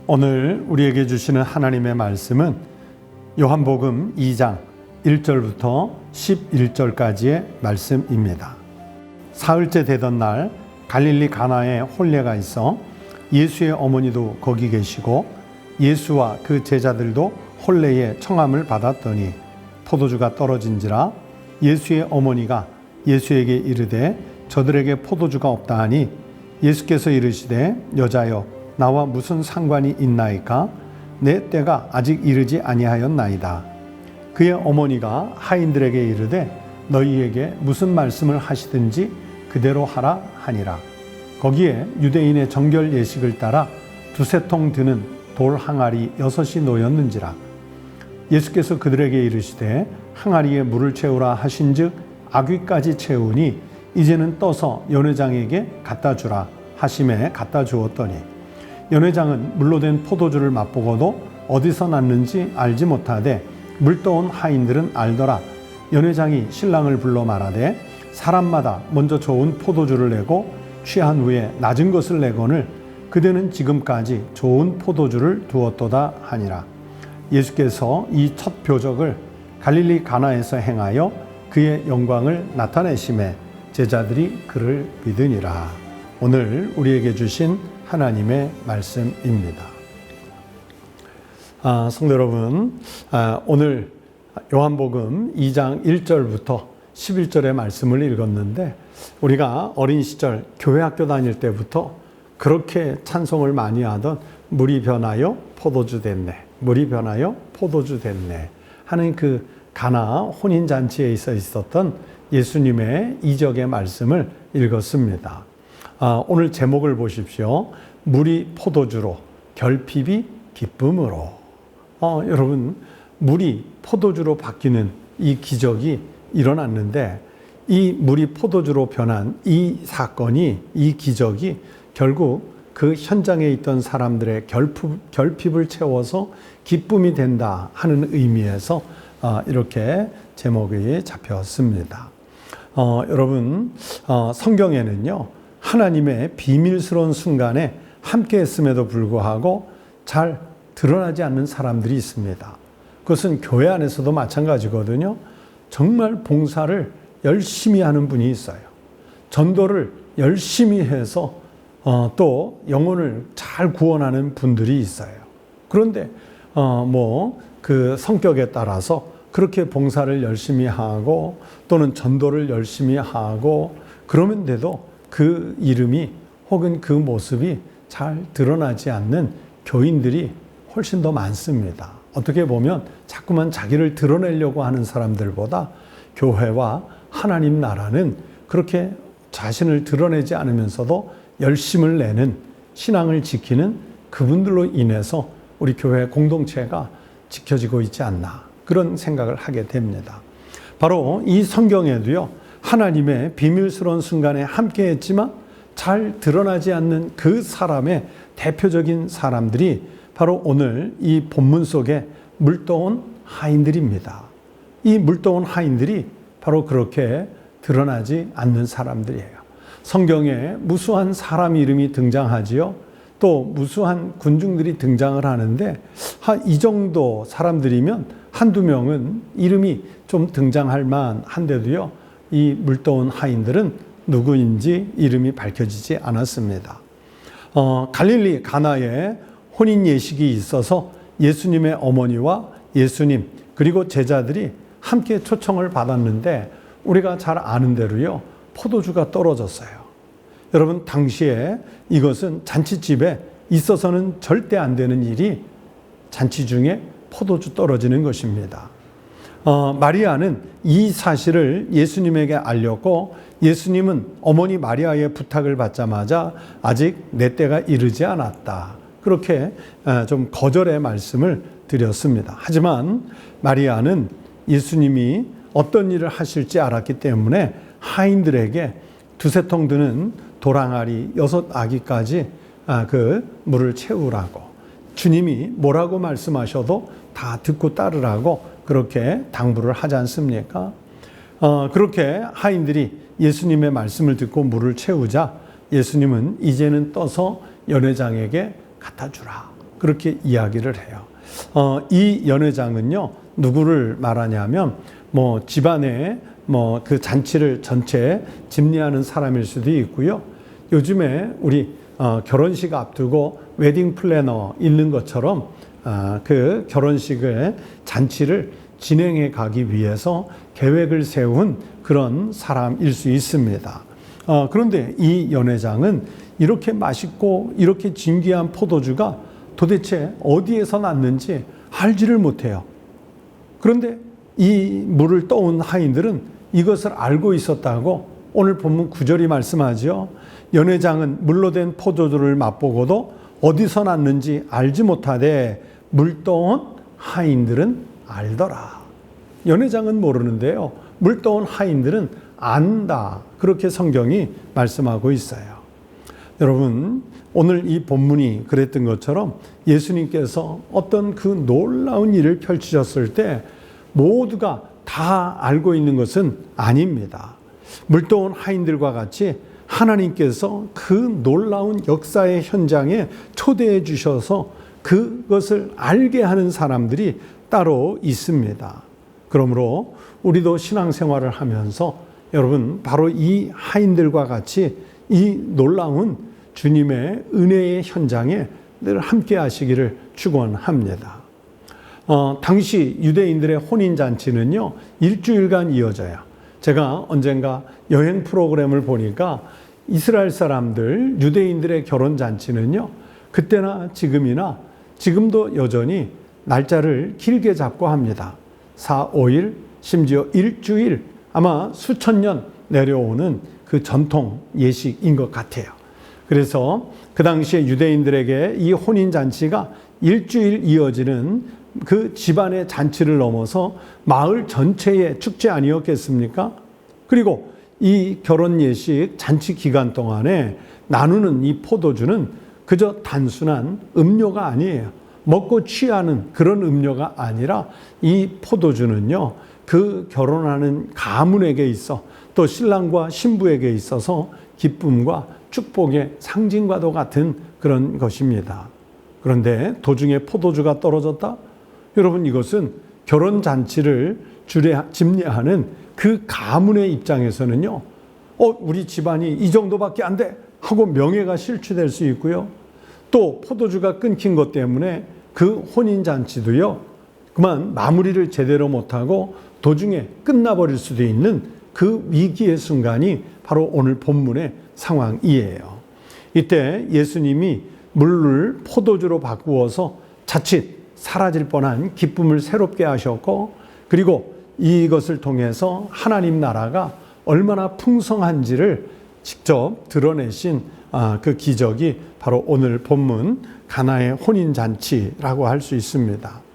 오늘 우리에게 주시는 하나님의 말씀은 요한복음 2장 1절부터 11절까지의 말씀입니다. 사흘째 되던 날 갈릴리 가나에 혼례가 있어 예수의 어머니도 거기 계시고 예수와 그 제자들도 혼례의 청함을 받았더니 포도주가 떨어진지라 예수의 어머니가 예수에게 이르되 저들에게 포도주가 없다 하니 예수께서 이르시되 여자여 나와 무슨 상관이 있나이까? 내 때가 아직 이르지 아니하였나이다. 그의 어머니가 하인들에게 이르되 너희에게 무슨 말씀을 하시든지 그대로 하라 하니라. 거기에 유대인의 정결 예식을 따라 두세 통 드는 돌 항아리 6이 놓였는지라. 예수께서 그들에게 이르시되 항아리에 물을 채우라 하신즉 아귀까지 채우니 이제는 떠서 연회장에게 갖다 주라 하심에 갖다 주었더니 연회장은 물로 된 포도주를 맛보고도 어디서 났는지 알지 못하되 물떠온 하인들은 알더라. 연회장이 신랑을 불러 말하되 사람마다 먼저 좋은 포도주를 내고 취한 후에 낮은 것을 내거늘 그대는 지금까지 좋은 포도주를 두었도다 하니라. 예수께서 이 첫 표적을 갈릴리 가나에서 행하여 그의 영광을 나타내심에 제자들이 그를 믿으니라. 오늘 우리에게 주신 하나님의 말씀입니다. 성도 여러분, 오늘 요한복음 2장 1절부터 11절의 말씀을 읽었는데 우리가 어린 시절 교회 학교 다닐 때부터 그렇게 찬송을 많이 하던 물이 변하여 포도주 됐네, 물이 변하여 포도주 됐네 하는 그 가나 혼인잔치에 있었던 예수님의 이적의 말씀을 읽었습니다. 오늘 제목을 보십시오. 물이 포도주로 결핍이 기쁨으로. 여러분, 물이 포도주로 바뀌는 이 기적이 일어났는데 이 물이 포도주로 변한 이 사건이, 이 기적이 결국 그 현장에 있던 사람들의 결핍을 채워서 기쁨이 된다 하는 의미에서 이렇게 제목이 잡혔습니다. 여러분, 성경에는요, 하나님의 비밀스러운 순간에 함께 했음에도 불구하고 잘 드러나지 않는 사람들이 있습니다. 그것은 교회 안에서도 마찬가지거든요. 정말 봉사를 열심히 하는 분이 있어요. 전도를 열심히 해서 또 영혼을 잘 구원하는 분들이 있어요. 그런데 그 성격에 따라서 그렇게 봉사를 열심히 하고 또는 전도를 열심히 하고 그러면서도 그 이름이 혹은 그 모습이 잘 드러나지 않는 교인들이 훨씬 더 많습니다. 어떻게 보면 자꾸만 자기를 드러내려고 하는 사람들보다 교회와 하나님 나라는 그렇게 자신을 드러내지 않으면서도 열심을 내는, 신앙을 지키는 그분들로 인해서 우리 교회 공동체가 지켜지고 있지 않나, 그런 생각을 하게 됩니다. 바로 이 성경에도요, 하나님의 비밀스러운 순간에 함께 했지만 잘 드러나지 않는 그 사람의 대표적인 사람들이 바로 오늘 이 본문 속에 물떠온 하인들입니다. 이 물떠온 하인들이 바로 그렇게 드러나지 않는 사람들이에요. 성경에 무수한 사람 이름이 등장하지요. 또 무수한 군중들이 등장을 하는데 이 정도 사람들이면 한두 명은 이름이 좀 등장할 만한데도요, 이 물떠온 하인들은 누구인지 이름이 밝혀지지 않았습니다. 갈릴리 가나에 혼인 예식이 있어서 예수님의 어머니와 예수님 그리고 제자들이 함께 초청을 받았는데 우리가 잘 아는 대로요, 포도주가 떨어졌어요. 여러분, 당시에 이것은 잔치집에 있어서는 절대 안 되는 일이 잔치 중에 포도주 떨어지는 것입니다. 마리아는 이 사실을 예수님에게 알렸고 예수님은 어머니 마리아의 부탁을 받자마자 아직 내 때가 이르지 않았다, 그렇게 좀 거절의 말씀을 드렸습니다. 하지만 마리아는 예수님이 어떤 일을 하실지 알았기 때문에 하인들에게 두세 통 드는 돌항아리 6아기까지 그 물을 채우라고, 주님이 뭐라고 말씀하셔도 다 듣고 따르라고 그렇게 당부를 하지 않습니까? 그렇게 하인들이 예수님의 말씀을 듣고 물을 채우자 예수님은 이제는 떠서 연회장에게 갖다 주라, 그렇게 이야기를 해요. 이 연회장은요, 누구를 말하냐면 집안에 그 잔치를 전체 집례하는 사람일 수도 있고요. 요즘에 우리 결혼식 앞두고 웨딩 플래너 있는 것처럼 그 결혼식의 잔치를 진행해 가기 위해서 계획을 세운 그런 사람일 수 있습니다. 그런데 이 연회장은 이렇게 맛있고 이렇게 진귀한 포도주가 도대체 어디에서 났는지 알지를 못해요. 그런데 이 물을 떠온 하인들은 이것을 알고 있었다고 오늘 본문 9절이 말씀하죠. 연회장은 물로 된 포도주를 맛보고도 어디서 났는지 알지 못하되 물 떠온 하인들은 알더라. 연회장은 모르는데요, 물 떠온 하인들은 안다. 그렇게 성경이 말씀하고 있어요. 여러분, 오늘 이 본문이 그랬던 것처럼 예수님께서 어떤 그 놀라운 일을 펼치셨을 때 모두가 다 알고 있는 것은 아닙니다. 물 떠온 하인들과 같이 하나님께서 그 놀라운 역사의 현장에 초대해 주셔서 그것을 알게 하는 사람들이 따로 있습니다. 그러므로 우리도 신앙생활을 하면서 여러분, 바로 이 하인들과 같이 이 놀라운 주님의 은혜의 현장에 늘 함께 하시기를 축원합니다. 당시 유대인들의 혼인잔치는요, 일주일간 이어져요. 제가 언젠가 여행 프로그램을 보니까 이스라엘 사람들, 유대인들의 결혼잔치는요, 그때나 지금이나 지금도 여전히 날짜를 길게 잡고 합니다. 4, 5일, 심지어 일주일, 아마 수천 년 내려오는 그 전통 예식인 것 같아요. 그래서 그 당시에 유대인들에게 이 혼인잔치가 일주일 이어지는 그 집안의 잔치를 넘어서 마을 전체의 축제 아니었겠습니까? 그리고 이 결혼 예식 잔치 기간 동안에 나누는 이 포도주는 그저 단순한 음료가 아니에요. 먹고 취하는 그런 음료가 아니라 이 포도주는요, 그 결혼하는 가문에게 있어 또 신랑과 신부에게 있어서 기쁨과 축복의 상징과도 같은 그런 것입니다. 그런데 도중에 포도주가 떨어졌다? 여러분, 이것은 결혼잔치를 집례하는 그 가문의 입장에서는요, 우리 집안이 이 정도밖에 안 돼 하고 명예가 실추될 수 있고요. 또 포도주가 끊긴 것 때문에 그 혼인잔치도요, 그만 마무리를 제대로 못하고 도중에 끝나버릴 수도 있는 그 위기의 순간이 바로 오늘 본문의 상황이에요. 이때 예수님이 물을 포도주로 바꾸어서 자칫 사라질 뻔한 기쁨을 새롭게 하셨고, 그리고 이것을 통해서 하나님 나라가 얼마나 풍성한지를 직접 드러내신 그 기적이 바로 오늘 본문 가나의 혼인잔치라고 할 수 있습니다.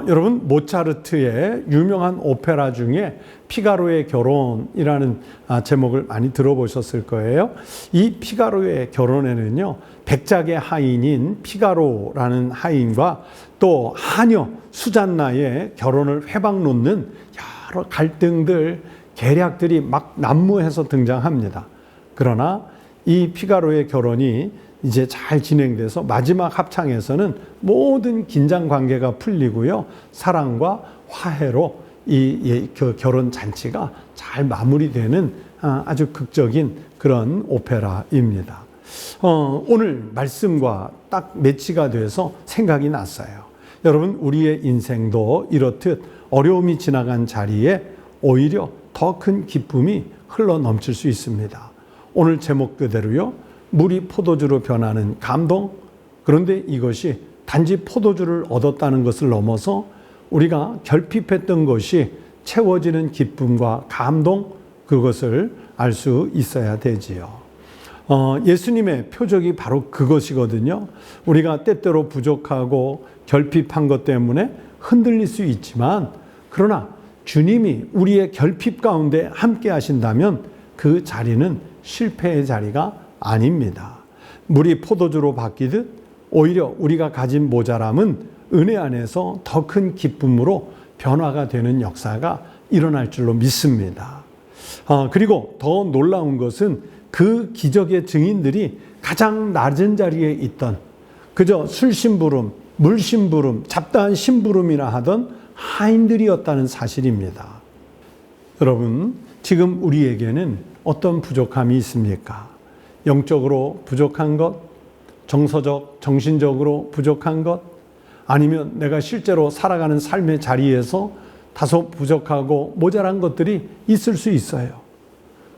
여러분, 모차르트의 유명한 오페라 중에 피가로의 결혼이라는 제목을 많이 들어보셨을 거예요. 이 피가로의 결혼에는요, 백작의 하인인 피가로라는 하인과 또 하녀 수잔나의 결혼을 회방 놓는 여러 갈등들, 계략들이 막 난무해서 등장합니다. 그러나 이 피가로의 결혼이 이제 잘 진행돼서 마지막 합창에서는 모든 긴장 관계가 풀리고요, 사랑과 화해로 이 결혼 잔치가 잘 마무리되는 아주 극적인 그런 오페라입니다. 오늘 말씀과 딱 매치가 돼서 생각이 났어요. 여러분, 우리의 인생도 이렇듯 어려움이 지나간 자리에 오히려 더 큰 기쁨이 흘러 넘칠 수 있습니다. 오늘 제목 그대로요, 물이 포도주로 변하는 감동. 그런데 이것이 단지 포도주를 얻었다는 것을 넘어서 우리가 결핍했던 것이 채워지는 기쁨과 감동, 그것을 알 수 있어야 되지요. 예수님의 표적이 바로 그것이거든요. 우리가 때때로 부족하고 결핍한 것 때문에 흔들릴 수 있지만, 그러나 주님이 우리의 결핍 가운데 함께 하신다면 그 자리는 실패의 자리가 아닙니다. 물이 포도주로 바뀌듯 오히려 우리가 가진 모자람은 은혜 안에서 더 큰 기쁨으로 변화가 되는 역사가 일어날 줄로 믿습니다. 그리고 더 놀라운 것은 그 기적의 증인들이 가장 낮은 자리에 있던 그저 술심부름, 물심부름, 잡다한 심부름이나 하던 하인들이었다는 사실입니다. 여러분, 지금 우리에게는 어떤 부족함이 있습니까? 영적으로 부족한 것, 정서적, 정신적으로 부족한 것, 아니면 내가 실제로 살아가는 삶의 자리에서 다소 부족하고 모자란 것들이 있을 수 있어요.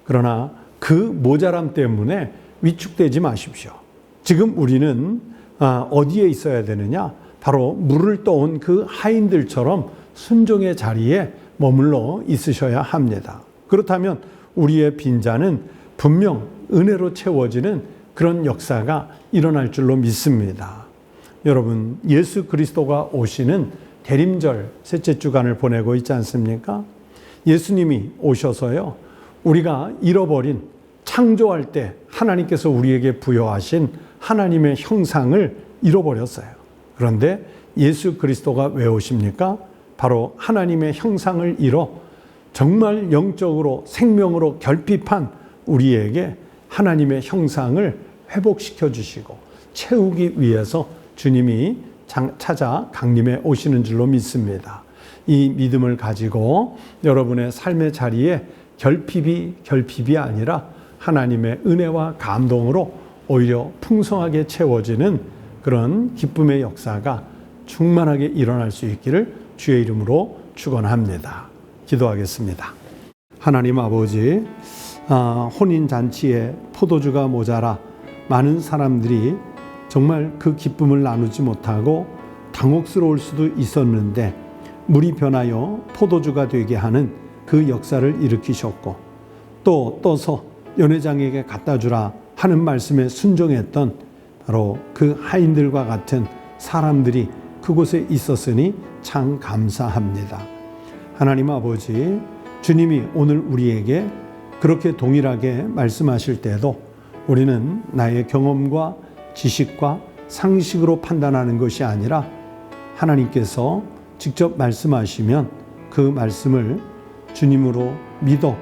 그러나 그 모자람 때문에 위축되지 마십시오. 지금 우리는 어디에 있어야 되느냐? 바로 물을 떠온 그 하인들처럼 순종의 자리에 머물러 있으셔야 합니다. 그렇다면 우리의 빈잔은 분명 은혜로 채워지는 그런 역사가 일어날 줄로 믿습니다. 여러분, 예수 그리스도가 오시는 대림절 셋째 주간을 보내고 있지 않습니까? 예수님이 오셔서요, 우리가 잃어버린 창조할 때 하나님께서 우리에게 부여하신 하나님의 형상을 잃어버렸어요. 그런데 예수 그리스도가 왜 오십니까? 바로 하나님의 형상을 잃어 정말 영적으로 생명으로 결핍한 우리에게 하나님의 형상을 회복시켜 주시고 채우기 위해서 주님이 찾아 강림해 오시는 줄로 믿습니다. 이 믿음을 가지고 여러분의 삶의 자리에 결핍이 아니라 하나님의 은혜와 감동으로 오히려 풍성하게 채워지는 그런 기쁨의 역사가 충만하게 일어날 수 있기를 주의 이름으로 축원합니다. 기도하겠습니다. 하나님 아버지, 혼인잔치에 포도주가 모자라 많은 사람들이 정말 그 기쁨을 나누지 못하고 당혹스러울 수도 있었는데 물이 변하여 포도주가 되게 하는 그 역사를 일으키셨고 또 떠서 연회장에게 갖다 주라 하는 말씀에 순종했던 바로 그 하인들과 같은 사람들이 그곳에 있었으니 참 감사합니다. 하나님 아버지, 주님이 오늘 우리에게 그렇게 동일하게 말씀하실 때도 우리는 나의 경험과 지식과 상식으로 판단하는 것이 아니라 하나님께서 직접 말씀하시면 그 말씀을 주님으로 믿어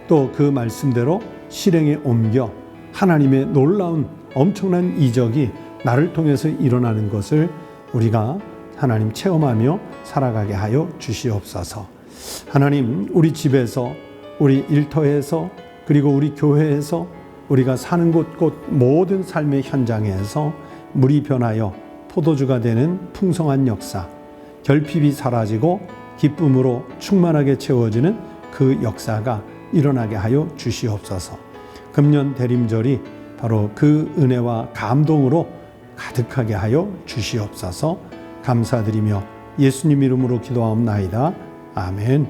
또 그 말씀대로 실행에 옮겨 하나님의 놀라운 엄청난 이적이 나를 통해서 일어나는 것을 우리가 하나님 체험하며 살아가게 하여 주시옵소서. 하나님, 우리 집에서, 우리 일터에서, 그리고 우리 교회에서, 우리가 사는 곳 모든 삶의 현장에서 물이 변하여 포도주가 되는 풍성한 역사, 결핍이 사라지고 기쁨으로 충만하게 채워지는 그 역사가 일어나게 하여 주시옵소서. 금년 대림절이 바로 그 은혜와 감동으로 가득하게 하여 주시옵소서. 감사드리며 예수님 이름으로 기도하옵나이다. 아멘.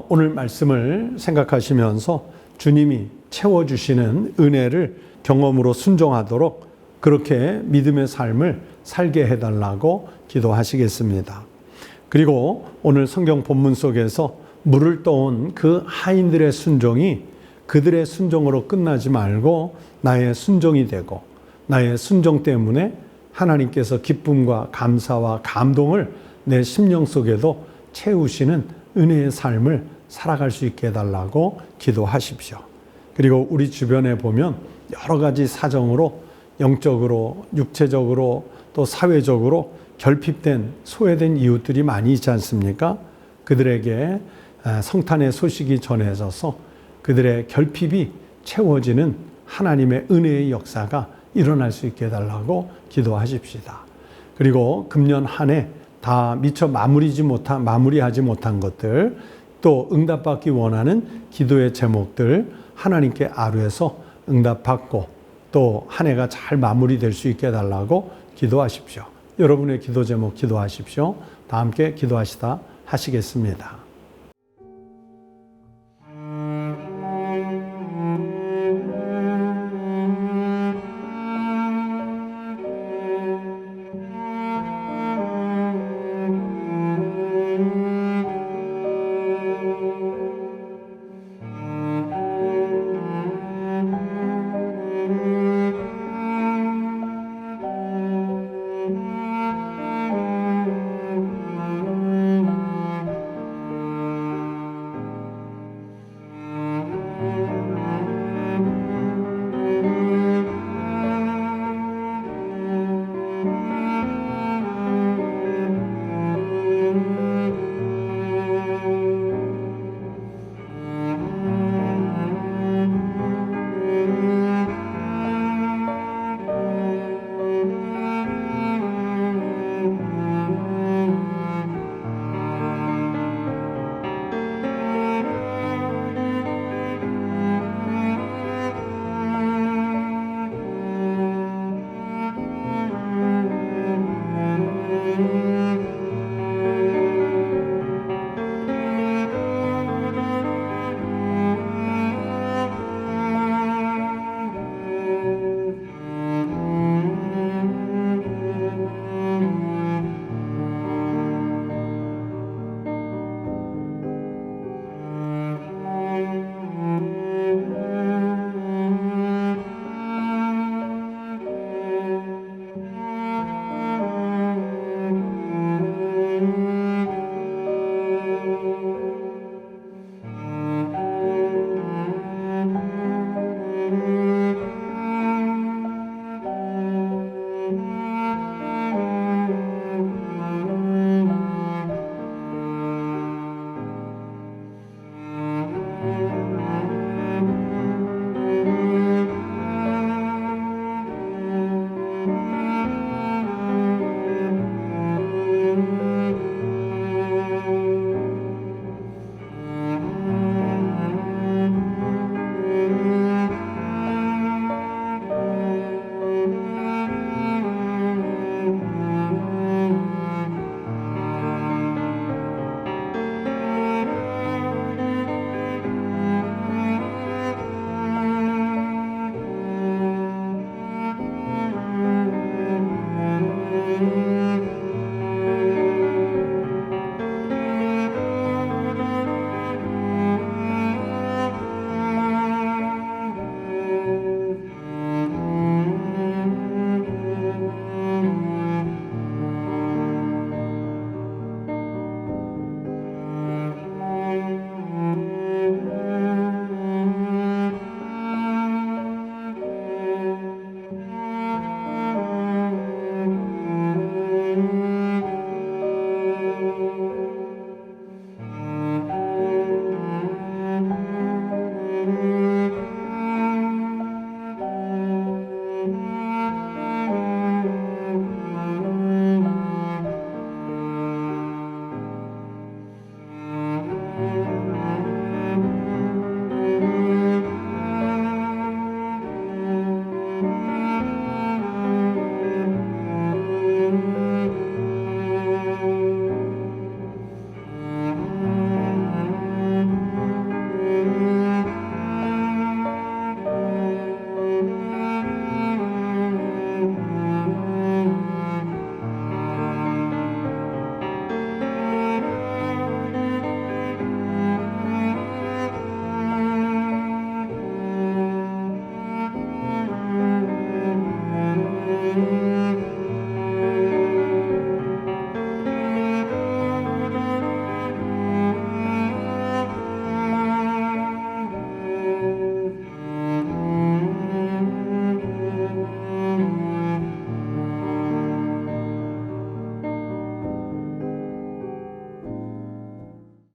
오늘 말씀을 생각하시면서 주님이 채워주시는 은혜를 경험으로 순종하도록 그렇게 믿음의 삶을 살게 해달라고 기도하시겠습니다. 그리고 오늘 성경 본문 속에서 물을 떠온 그 하인들의 순종이 그들의 순종으로 끝나지 말고 나의 순종이 되고 나의 순종 때문에 하나님께서 기쁨과 감사와 감동을 내 심령 속에도 채우시는 은혜의 삶을 살아갈 수 있게 해달라고 기도하십시오. 그리고 우리 주변에 보면 여러 가지 사정으로 영적으로, 육체적으로 또 사회적으로 결핍된, 소외된 이웃들이 많이 있지 않습니까? 그들에게 성탄의 소식이 전해져서 그들의 결핍이 채워지는 하나님의 은혜의 역사가 일어날 수 있게 해달라고 기도하십시다. 그리고 금년 한 해 다 미처 마무리하지 못한 것들, 또 응답받기 원하는 기도의 제목들 하나님께 아뢰서 응답받고 또 한 해가 잘 마무리될 수 있게 해달라고 기도하십시오. 여러분의 기도 제목 기도하십시오. 다 함께 기도하시겠습니다.